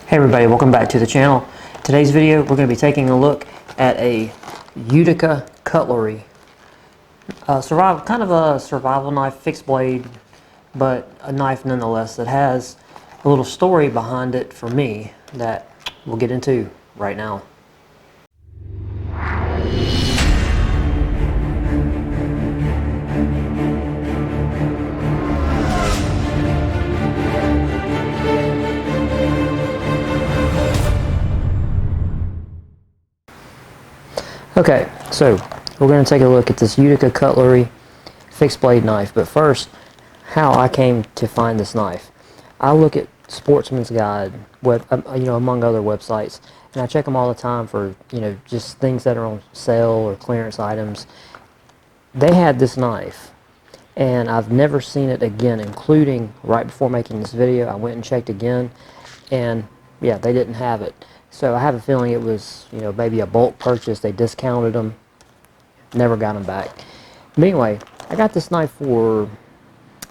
Hey everybody, welcome back to the channel. Today's video we're going to be taking a look at a Utica Cutlery. Kind of a survival knife, fixed blade, but a knife nonetheless that has a little story behind it for me that we'll get into right now. Okay, so we're going to take a look at this Utica Cutlery fixed blade knife, but first, how I came to find this knife. I look at Sportsman's Guide, among other websites, and I check them all the time for, just things that are on sale or clearance items. They had this knife, and I've never seen it again, including right before making this video. I went and checked again, and yeah, they didn't have it. So I have a feeling it was, maybe a bulk purchase. They discounted them, never got them back. But anyway, I got this knife for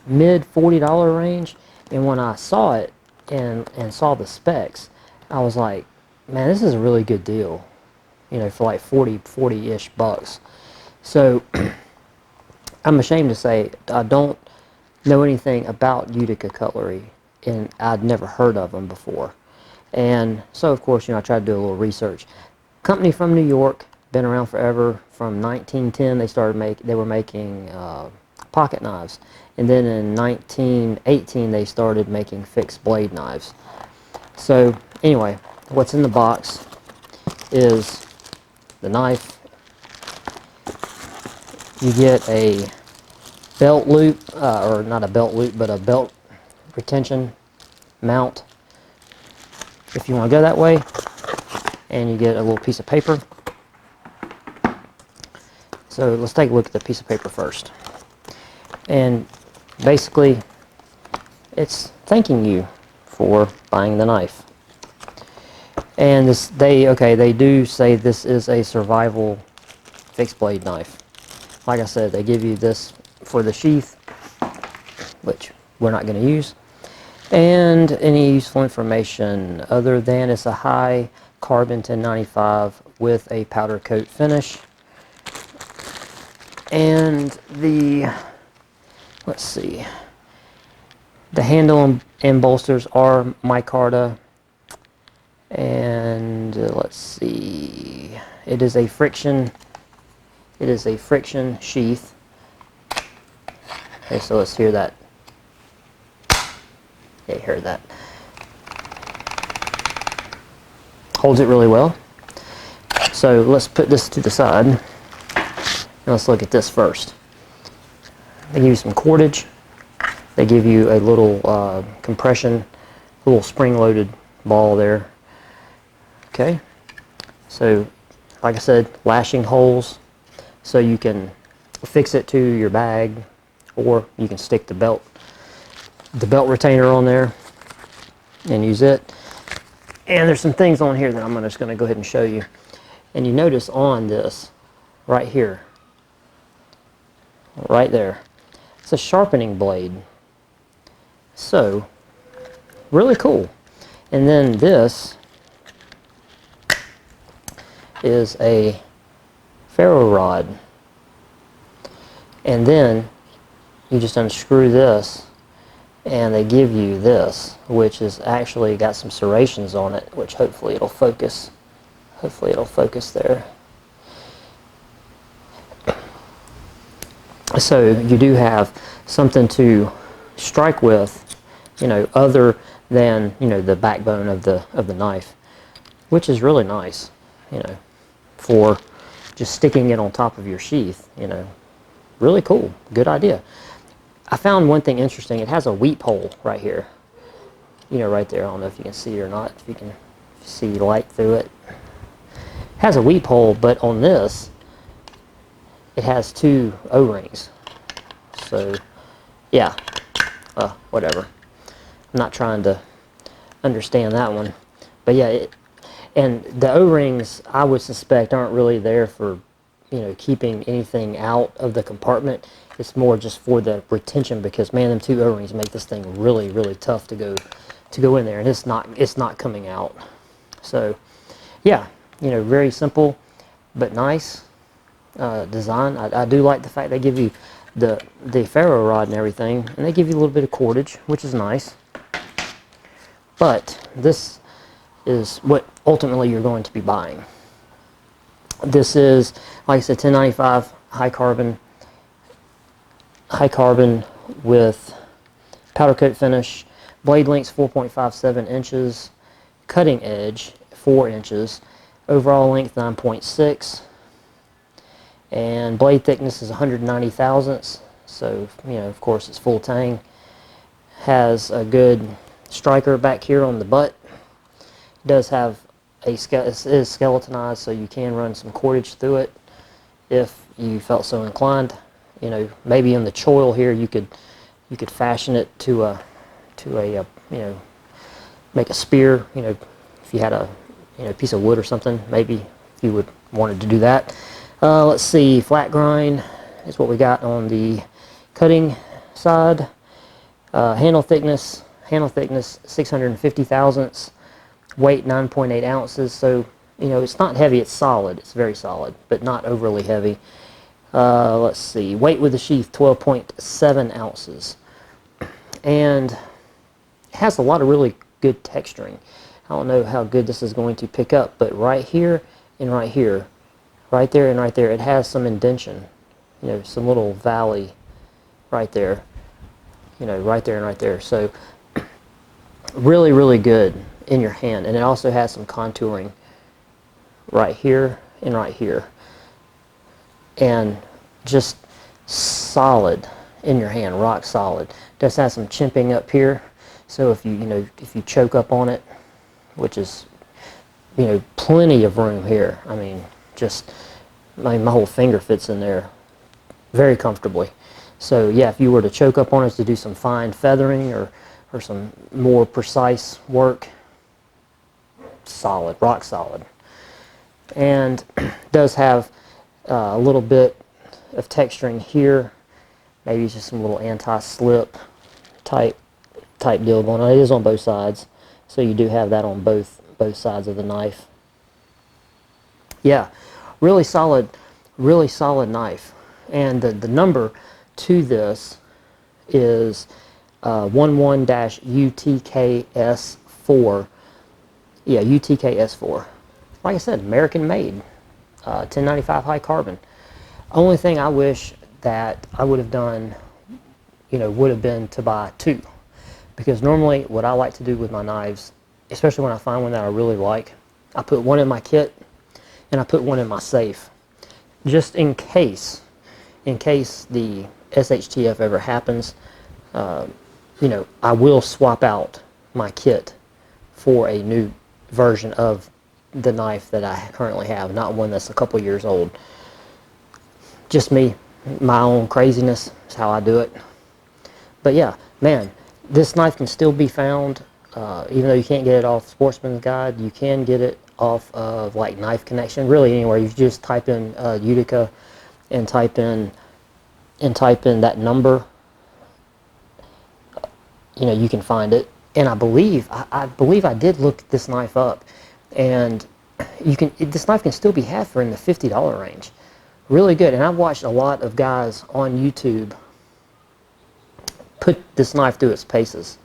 mid $40 range, and when I saw it and saw the specs, I was like, man, this is a really good deal, for like 40-ish bucks. So I'm ashamed to say I don't know anything about Utica Cutlery, and I'd never heard of them before. And so, of course, I tried to do a little research. Company from New York, been around forever. From 1910, they were making pocket knives, and then in 1918 they started making fixed blade knives. So anyway, what's in the box is the knife. You get a belt loop, or not a belt loop, but a belt retention mount, if you want to go that way, and you get a little piece of paper. So let's take a look at the piece of paper first. And basically, it's thanking you for buying the knife. And they do say this is a survival fixed blade knife. Like I said, they give you this for the sheath, which we're not going to use, and any useful information other than it's a high carbon 1095 with a powder coat finish. And let's see, the handle and bolsters are micarta, and let's see, it is a friction sheath. Okay, so let's hear that. Yeah, you heard that. Holds it really well. So let's put this to the side, and let's look at this first. They give you some cordage. They give you a little compression, a little spring-loaded ball there. Okay. So, like I said, lashing holes, so you can fix it to your bag, or you can stick the belt retainer on there and use it. And there's some things on here that I'm just going to go ahead and show you. And you notice on this right here, right there, it's a sharpening blade. So really cool. And then this is a ferro rod, and then you just unscrew this, and they give you this, which is actually got some serrations on it, which hopefully it'll focus. Hopefully it'll focus there. So you do have something to strike with, other than, the backbone of the knife, which is really nice, for just sticking it on top of your sheath, really cool, good idea. I found one thing interesting. It has a weep hole right here, right there. I don't know if you can see it or not, if you can see light through it. It has a weep hole, but on this, it has two O-rings. So, yeah, whatever. I'm not trying to understand that one. But yeah, and the O-rings, I would suspect, aren't really there for, keeping anything out of the compartment. It's more just for the retention, because, man, them two O-rings make this thing really, really tough to to go in there, and it's not coming out. So yeah, you know, very simple but nice design. I do like the fact they give you the ferro rod and everything, and they give you a little bit of cordage, which is nice. But this is what ultimately you're going to be buying. This is, like I said, 1095 high carbon with powder coat finish. Blade length's 4.57 inches. Cutting edge 4 inches. Overall length 9.6. And blade thickness is 190 thousandths. So, you know, of course it's full tang. Has a good striker back here on the butt. Does have it is skeletonized, so you can run some cordage through it if you felt so inclined. You know, maybe in the choil here you could fashion it to a you know, make a spear. You know, if you had a piece of wood or something, maybe if you would wanted to do that. Let's see, flat grind is what we got on the cutting side. Handle thickness 650 thousandths. Weight 9.8 ounces. So, you know, it's not heavy, it's solid. It's very solid, but not overly heavy. Let's see, weight with the sheath 12.7 ounces. And it has a lot of really good texturing. I don't know how good this is going to pick up, but right here and right here, right there and right there, it has some indentation. You know, some little valley right there. You know, right there and right there. So, really, really good in your hand. And it also has some contouring right here and right here. And just solid in your hand, rock solid. Does have some chimping up here. So if you choke up on it, which is, you know, plenty of room here. I mean, just, my whole finger fits in there very comfortably. So yeah, if you were to choke up on it to do some fine feathering or some more precise work, solid, rock solid. And does have a little bit of texturing here, maybe just some little anti-slip type deal going on. It is on both sides, so you do have that on both sides of the knife. Yeah, really solid knife. And the number to this is 11-UTKS-4. Yeah, UTKS-4. Like I said, American made, 1095 high carbon. Only thing I wish that I would have done, you know, would have been to buy two. Because normally what I like to do with my knives, especially when I find one that I really like, I put one in my kit and I put one in my safe. Just in case the SHTF ever happens, you know, I will swap out my kit for a new version of the knife that I currently have, not one that's a couple years old. Just me, my own craziness is how I do it. But yeah, man, this knife can still be found, even though you can't get it off Sportsman's Guide. You can get it off of like Knife Connection, really anywhere. You just type in Utica and type in that number. You know, you can find it. And I believe I did look this knife up, and this knife can still be had for in the $50 range. Really good. And I've watched a lot of guys on YouTube put this knife through its paces,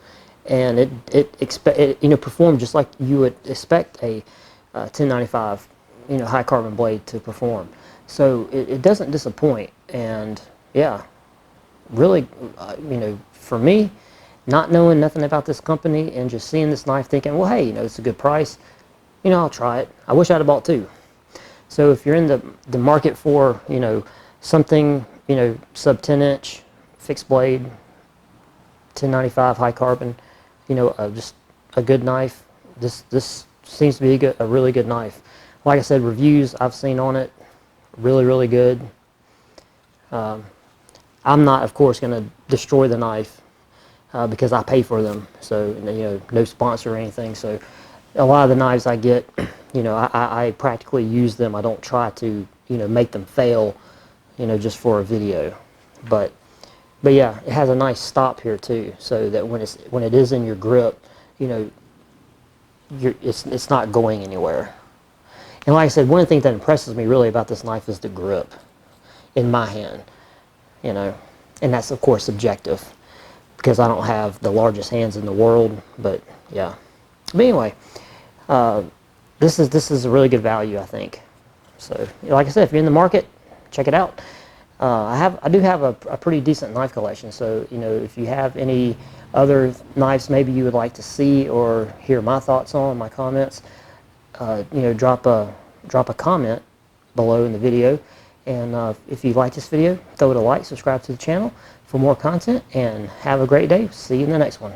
and it you know, performed just like you would expect a 1095 high carbon blade to perform. So it doesn't disappoint. And yeah, really, you know, for me, not knowing nothing about this company and just seeing this knife, thinking, well, hey, you know, it's a good price, you know, I'll try it. I wish I'd have bought two. So if you're in the market for, you know, something, you know, sub 10-inch fixed blade, 1095 high carbon, you know, just a good knife, this seems to be a really good knife. Like I said, reviews I've seen on it, really, really good. I'm not, of course, going to destroy the knife because I pay for them. So, you know, no sponsor or anything. So a lot of the knives I get, you know, I practically use them. I don't try to, you know, make them fail, you know, just for a video. But yeah, it has a nice stop here too, so that when it is in your grip, you know, it's not going anywhere. And like I said, one of the things that impresses me really about this knife is the grip in my hand, you know, and that's of course subjective because I don't have the largest hands in the world, but yeah. But anyway, this is a really good value, I think. So, like I said, if you're in the market, check it out. I do have a pretty decent knife collection, so you know, if you have any other knives maybe you would like to see or hear my thoughts on, my comments, you know, drop a comment below in the video. And if you like this video, throw it a like, subscribe to the channel for more content, and have a great day. See you in the next one.